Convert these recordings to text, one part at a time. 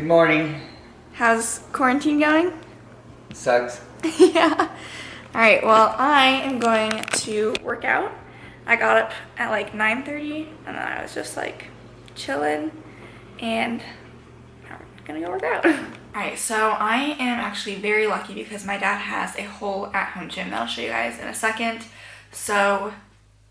Good morning. How's quarantine going? Sucks. Yeah. Alright, well, I am going to work out. I got up at like 9:30 and then I was just like chilling and now we're gonna go work out. Alright, so I am actually very lucky because my dad has a whole at-home gym that I'll show you guys in a second. So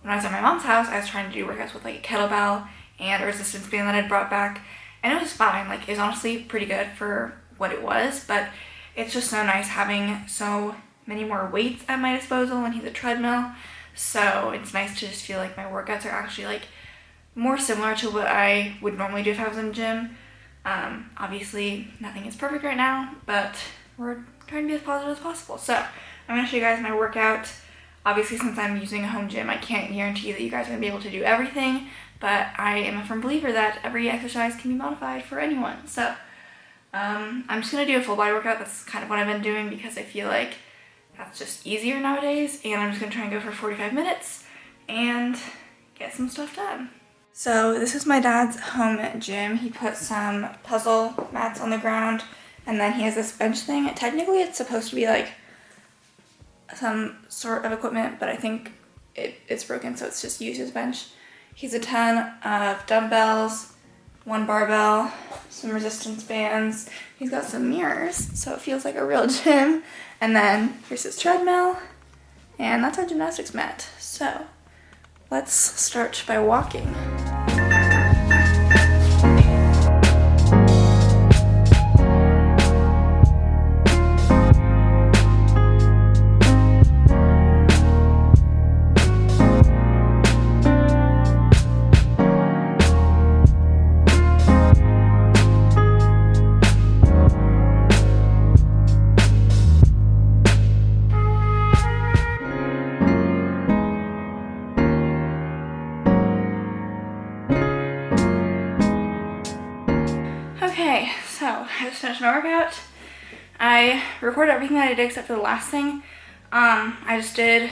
when I was at my mom's house, I was trying to do workouts with like a kettlebell and a resistance band that I'd brought back, and it was fine. Like, it was honestly pretty good for what it was, but it's just so nice having so many more weights at my disposal when he's a treadmill. So it's nice to just feel like my workouts are actually like more similar to what I would normally do if I was in the gym. Obviously nothing is perfect right now, but we're trying to be as positive as possible. So I'm going to show you guys my workout. Obviously, since I'm using a home gym, I can't guarantee that you guys are going to be able to do everything, but I am a firm believer that every exercise can be modified for anyone. So I'm just going to do a full body workout. That's kind of what I've been doing because I feel like that's just easier nowadays, and I'm just going to try and go for 45 minutes and get some stuff done. So this is my dad's home gym. He put some puzzle mats on the ground, and then he has this bench thing. Technically it's supposed to be like some sort of equipment, but I think it's broken, so it's just used as bench. He's a ton of dumbbells, one barbell, some resistance bands. He's got some mirrors, so it feels like a real gym. And then here's his treadmill, and that's our gymnastics mat. So let's start by walking. Okay, so I just finished my workout. I recorded everything that I did except for the last thing. I just did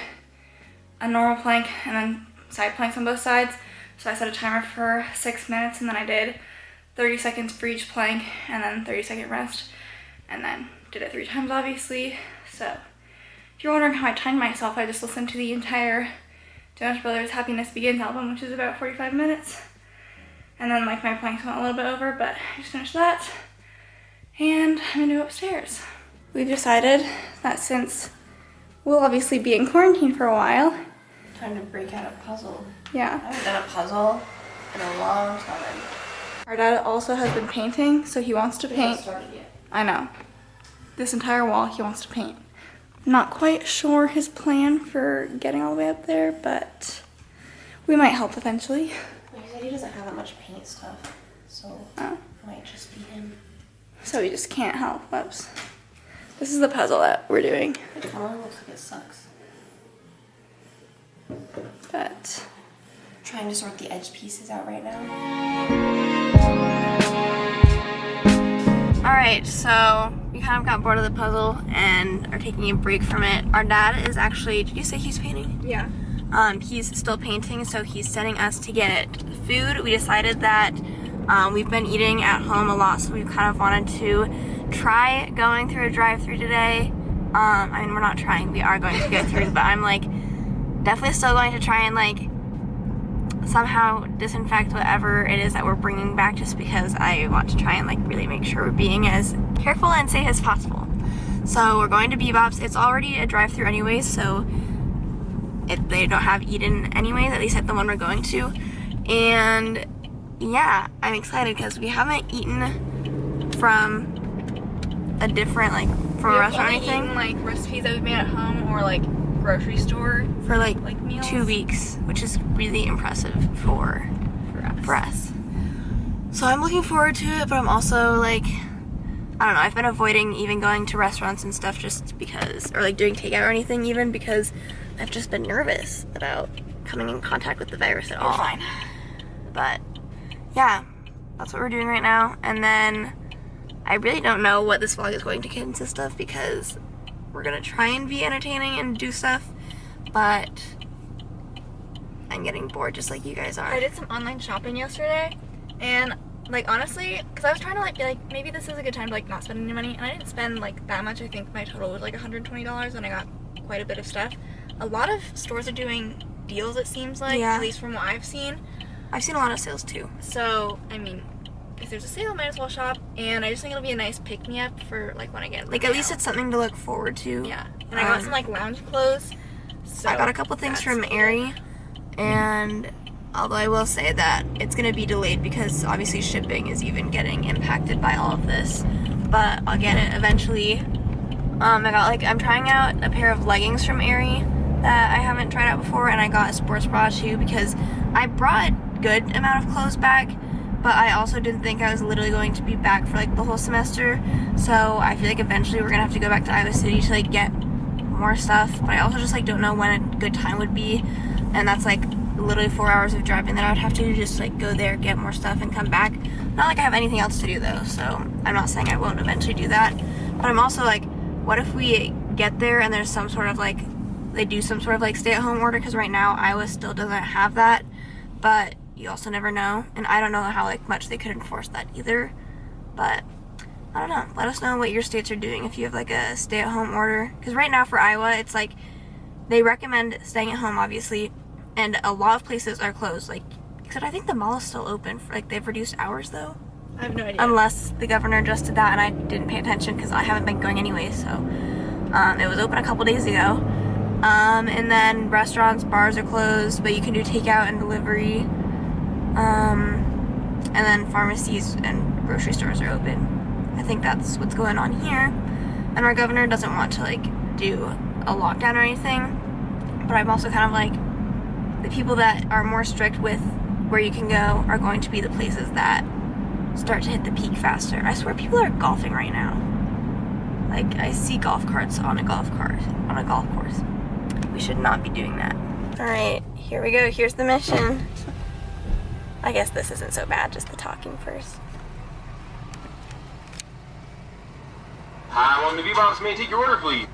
a normal plank and then side planks on both sides. So I set a timer for 6 minutes, and then I did 30 seconds for each plank and then 30-second rest, and then did it 3 times obviously. So if you're wondering how I timed myself, I just listened to the entire Jonas Brothers Happiness Begins album, which is about 45 minutes. And then like my planks went a little bit over, but I just finished that. And I'm gonna go upstairs. We've decided that since we'll obviously be in quarantine for a while. Time to break out a puzzle. Yeah. I haven't done a puzzle in a long time. Our dad also has been painting, so he wants to We paint. haven't started yet. I know. This entire wall he wants to paint. Not quite sure his plan for getting all the way up there, but we might help eventually. He said he doesn't have that much paint stuff, so it might just be him. So we just can't help. Whoops. This is the puzzle that we're doing. It kind of looks like it sucks. But I'm trying to sort the edge pieces out right now. Alright, so we kind of got bored of the puzzle and are taking a break from it. Our dad is actually, did you say he's painting? yeah. He's still painting, so he's sending us to get food. We decided that we've been eating at home a lot, so we kind of wanted to try going through a drive-thru today. I mean, we're not trying, we are going to go through, but I'm like definitely still going to try and like somehow disinfect whatever it is that we're bringing back, just because I want to try and like really make sure we're being as careful and safe as possible. So we're going to Bebop's. It's already a drive-thru anyways, so they don't have eat-in anyways, at least at the one we're going to. And yeah, I'm excited because we haven't eaten from a different, like, from a restaurant or anything. Eaten, like, recipes that we've made at home or like grocery store For like meals. 2 weeks, which is really impressive for us. So I'm looking forward to it, but I'm also like, I don't know, I've been avoiding even going to restaurants and stuff just because, or like doing takeout or anything even, because I've just been nervous about coming in contact with the virus at all. You're fine. But yeah, that's what we're doing right now. And then I really don't know what this vlog is going to consist of, because we're gonna try and be entertaining and do stuff, but I'm getting bored just like you guys are. I did some online shopping yesterday, and like honestly, because I was trying to like be like, maybe this is a good time to like not spend any money, and I didn't spend like that much. I think my total was like $120, and I got quite a bit of stuff. A lot of stores are doing deals, it seems like, Yeah. at least from what I've seen. I've seen a lot of sales too. So, I mean, if there's a sale, I might as well shop, and I just think it'll be a nice pick-me-up for like when I get Like, at least it's something to look forward to. yeah. And I got some like lounge clothes. So I got a couple things from that's Aerie, and although I will say that it's going to be delayed because obviously shipping is even getting impacted by all of this, but I'll get it eventually. I'm trying out a pair of leggings from Aerie that I haven't tried out before, and I got a sports bra too because I brought a good amount of clothes back, but I also didn't think I was literally going to be back for like the whole semester, so I feel like eventually we're going to have to go back to Iowa City to like get more stuff, but I also just like don't know when a good time would be, and that's like literally 4 hours of driving that I would have to just like go there, get more stuff, and come back. Not like I have anything else to do though, so I'm not saying I won't eventually do that, but I'm also like, what if we get there and there's some sort of like, they do some sort of like stay-at-home order, because right now Iowa still doesn't have that, but you also never know, and I don't know how like much they could enforce that either, but I don't know. Let us know what your states are doing if you have like a stay-at-home order, because right now for Iowa it's like they recommend staying at home obviously, and a lot of places are closed, like, except I think the mall is still open for, like, they've reduced hours though. I have no idea. Unless the governor just did that and I didn't pay attention because I haven't been going anyway, so it was open a couple days ago. And then restaurants, bars are closed, but you can do takeout and delivery. And then pharmacies and grocery stores are open. I think that's what's going on here. And our governor doesn't want to like do a lockdown or anything, but I'm also kind of like, the people that are more strict with where you can go are going to be the places that start to hit the peak faster. I swear people are golfing right now. Like, I see golf carts on a golf course. We should not be doing that. Alright, here we go. Here's the mission. I guess this isn't so bad, just the talking first. Hi, I'm on the V-Box. May I take your order, please?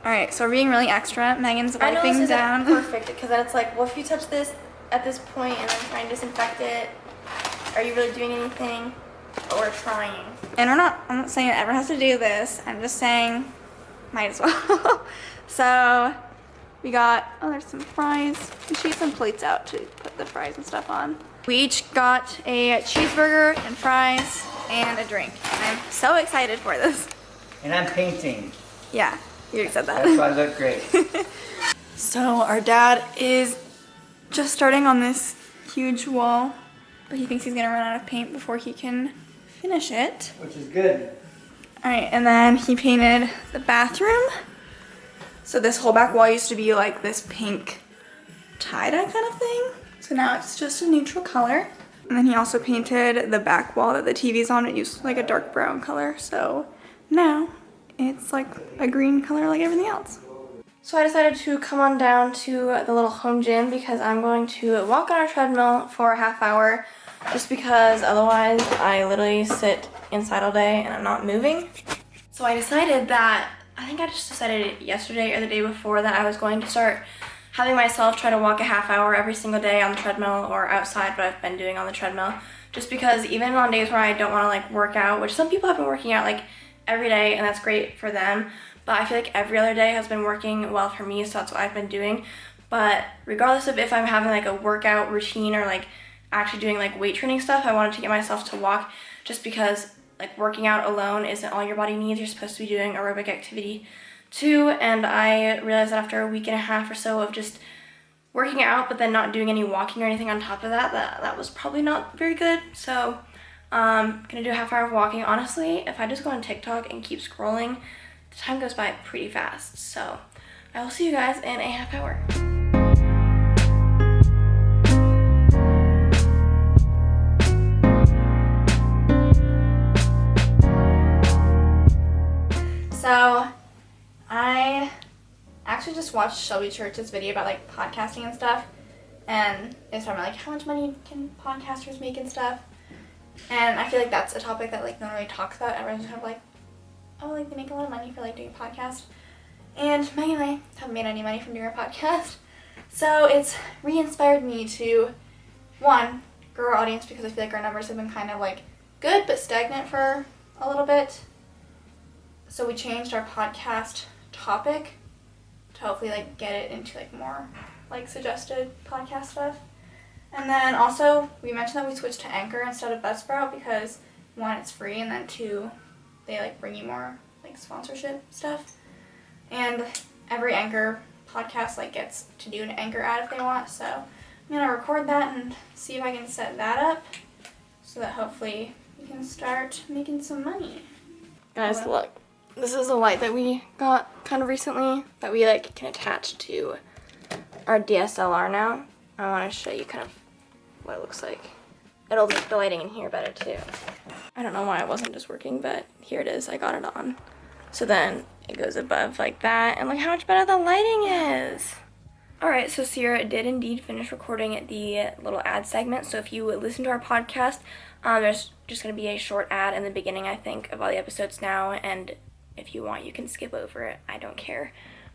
Alright, so we're being really extra. Megan's I know wiping this isn't down. perfect, because then it's like, well, if you touch this at this point and then try and disinfect it, are you really doing anything? Or trying? And I'm not saying it ever has to do this. I'm just saying, might as well. So, we got, oh, there's some fries. We should get some plates out to put the fries and stuff on. We each got a cheeseburger and fries and a drink. I'm so excited for this. And I'm painting. Yeah, you already said that. That's why I look great. So our dad is just starting on this huge wall, but he thinks he's gonna run out of paint before he can finish it. Which is good. Alright, and then he painted the bathroom. So this whole back wall used to be like this pink tie-dye kind of thing. So now it's just a neutral color. And then he also painted the back wall that the TV's on. It used like a dark brown color. So now it's like a green color like everything else. So I decided to come on down to the little home gym because I'm going to walk on our treadmill for a half hour, just because otherwise I literally sit inside all day and I'm not moving. So I decided that, I think I just decided it yesterday or the day before, that I was going to start having myself try to walk a half hour every single day on the treadmill or outside, what I've been doing on the treadmill. Just because even on days where I don't want to like work out, which some people have been working out like every day and that's great for them, but I feel like every other day has been working well for me, so that's what I've been doing. But regardless of if I'm having like a workout routine or like actually doing like weight training stuff, I wanted to get myself to walk, just because like working out alone isn't all your body needs. You're supposed to be doing aerobic activity too, and I realized that after a week and a half or so of just working out but then not doing any walking or anything on top of that, that was probably not very good. So gonna do a half hour of walking. Honestly, if I just go on TikTok and keep scrolling, the time goes by pretty fast. So I will see you guys in a half hour. So I actually just watched Shelby Church's video about like podcasting and stuff, and it's talking about like how much money can podcasters make and stuff. And I feel like that's a topic that like no one really talks about. Everyone's kind of like, oh, like they make a lot of money for like doing a podcast. And Megan and I haven't made any money from doing our podcast. So it's re-inspired me to, one, grow our audience because I feel like our numbers have been kind of like good but stagnant for a little bit. So we changed our podcast topic to hopefully like get it into like more like suggested podcast stuff. And then also we mentioned that we switched to Anchor instead of Buzzsprout because one, it's free, and then two, they like bring you more like sponsorship stuff. And every Anchor podcast like gets to do an Anchor ad if they want. So I'm gonna record that and see if I can set that up so that hopefully we can start making some money. Guys, look. This is a light that we got kind of recently that we like can attach to our DSLR now. I want to show you kind of what it looks like. It'll make the lighting in here better too. I don't know why it wasn't just working, but here it is. I got it on. So then it goes above like that, and look how much better the lighting is. Alright, so Sierra did indeed finish recording the little ad segment. So if you listen to our podcast, there's just going to be a short ad in the beginning, I think, of all the episodes now, and if you want, you can skip over it. I don't care.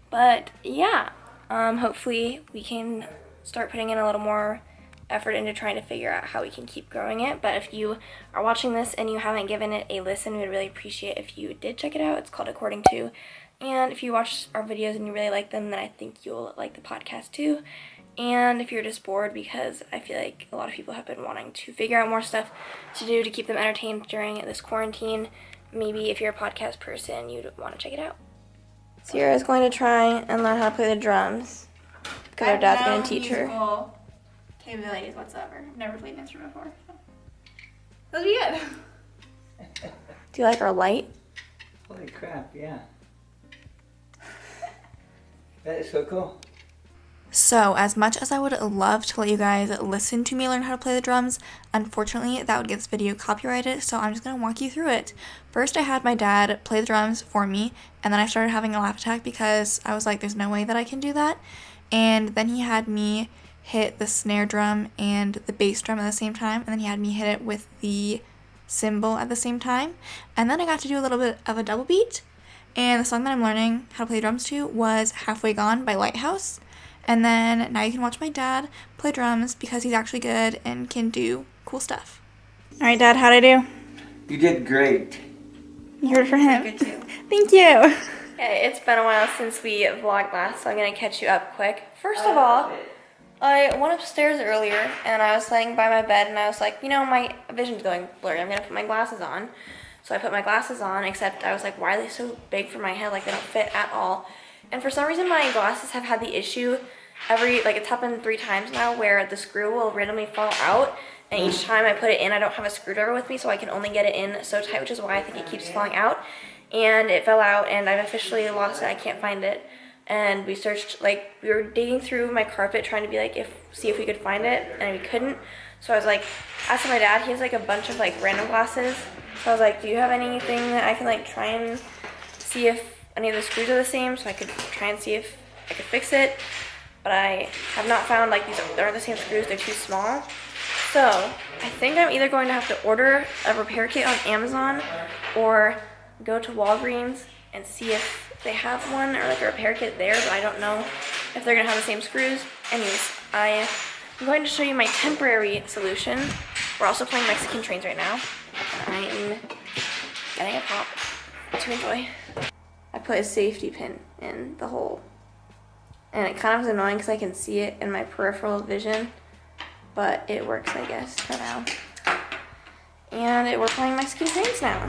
But yeah, hopefully we can start putting in a little more effort into trying to figure out how we can keep growing it. But if you are watching this and you haven't given it a listen, we would really appreciate if you did check it out. It's called According To. And if you watch our videos and you really like them, then I think you'll like the podcast too. And if you're just bored, because I feel like a lot of people have been wanting to figure out more stuff to do to keep them entertained during this quarantine, maybe if you're a podcast person, you'd want to check it out. Sierra is going to try and learn how to play the drums because her dad's going to teach her. Capabilities whatsoever. I've never played an instrument before. So. That'll be good. Do you like our light? Holy crap, yeah. That is so cool. So, as much as I would love to let you guys listen to me learn how to play the drums, unfortunately that would get this video copyrighted, so I'm just going to walk you through it. First, I had my dad play the drums for me, and then I started having a laugh attack because I was like, there's no way that I can do that. And then he had me hit the snare drum and the bass drum at the same time, and then he had me hit it with the cymbal at the same time. And then I got to do a little bit of a double beat, and the song that I'm learning how to play drums to was Halfway Gone by Lighthouse. And then now you can watch my dad play drums because he's actually good and can do cool stuff. All right, Dad, how'd I do? You did great. You heard it from him. Good too. Thank you. Okay, it's been a while since we vlogged last, so I'm going to catch you up quick. First of all, I went upstairs earlier and I was laying by my bed and I was like, you know, my vision's going blurry. I'm going to put my glasses on. So I put my glasses on, except I was like, why are they so big for my head? Like, they don't fit at all. And for some reason, my glasses have had the issue it's happened 3 times now where the screw will randomly fall out. And each time I put it in, I don't have a screwdriver with me, so I can only get it in so tight, which is why I think it keeps falling out. And it fell out, and I've officially lost it. I can't find it. And we searched, like, we were digging through my carpet trying to be like, see if we could find it, and we couldn't. So I was like, asking my dad, he has like a bunch of like random glasses. So I was like, do you have anything that I can like try and see if any of the screws are the same, so I could try and see if I could fix it. But I have not found, like, these aren't the same screws, they're too small. So I think I'm either going to have to order a repair kit on Amazon or go to Walgreens and see if they have one or like a repair kit there, but I don't know if they're gonna have the same screws. Anyways, I'm going to show you my temporary solution. We're also playing Mexican Trains right now. I'm getting a pop to enjoy. I put a safety pin in the hole. And it kind of is annoying because I can see it in my peripheral vision. But it works, I guess, for now. And we're playing Mexican Trains now.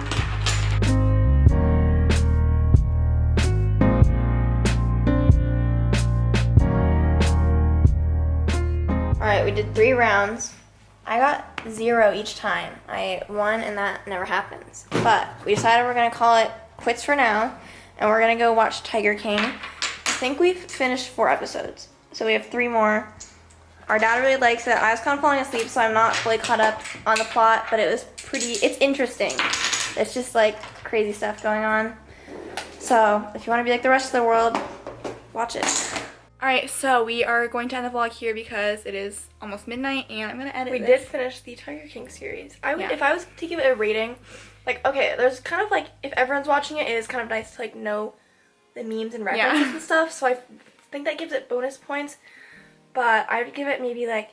Alright, we did 3 rounds. I got 0 each time. I won, and that never happens. But we decided we're going to call it quits for now, and we're going to go watch Tiger King. I think we've finished 4 episodes, so we have 3 more. Our dad really likes it. I was kind of falling asleep, so I'm not fully caught up on the plot, but it's interesting. It's just like crazy stuff going on. So if you want to be like the rest of the world, watch it. Alright, so we are going to end the vlog here because it is almost midnight and I'm going to edit We this. did finish the Tiger King series. If I was to give it a rating, like, okay, there's kind of like, if everyone's watching it, it is kind of nice to like know the memes and references and stuff, so I think that gives it bonus points. but I would give it maybe like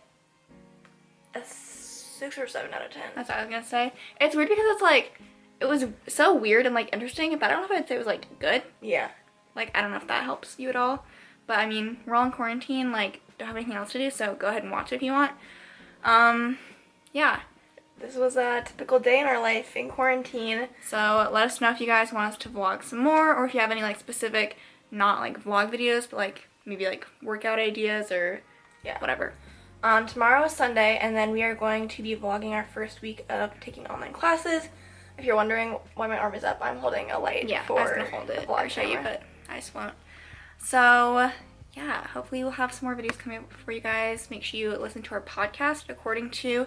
a 6 or 7 out of 10. That's what I was gonna say. It's weird because it's like, it was so weird and like interesting, but I don't know if I'd say it was like good. Yeah. Like, I don't know if that helps you at all. But I mean, we're all in quarantine, like, don't have anything else to do, so go ahead and watch it if you want. Yeah. This was a typical day in our life in quarantine. So let us know if you guys want us to vlog some more, or if you have any like specific, not like vlog videos, but like maybe like workout ideas or whatever. Tomorrow is Sunday, and then we are going to be vlogging our first week of taking online classes. If you're wondering why my arm is up, I'm holding a light for I was gonna hold it the vlog or show you, camera. but I just won't. So yeah, hopefully we'll have some more videos coming up for you guys. Make sure you listen to our podcast. According to,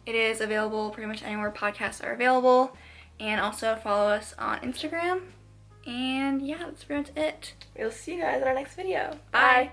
it is available pretty much anywhere podcasts are available, and also follow us on Instagram. And yeah, that's pretty much it. We'll see you guys in our next video. Bye. Bye.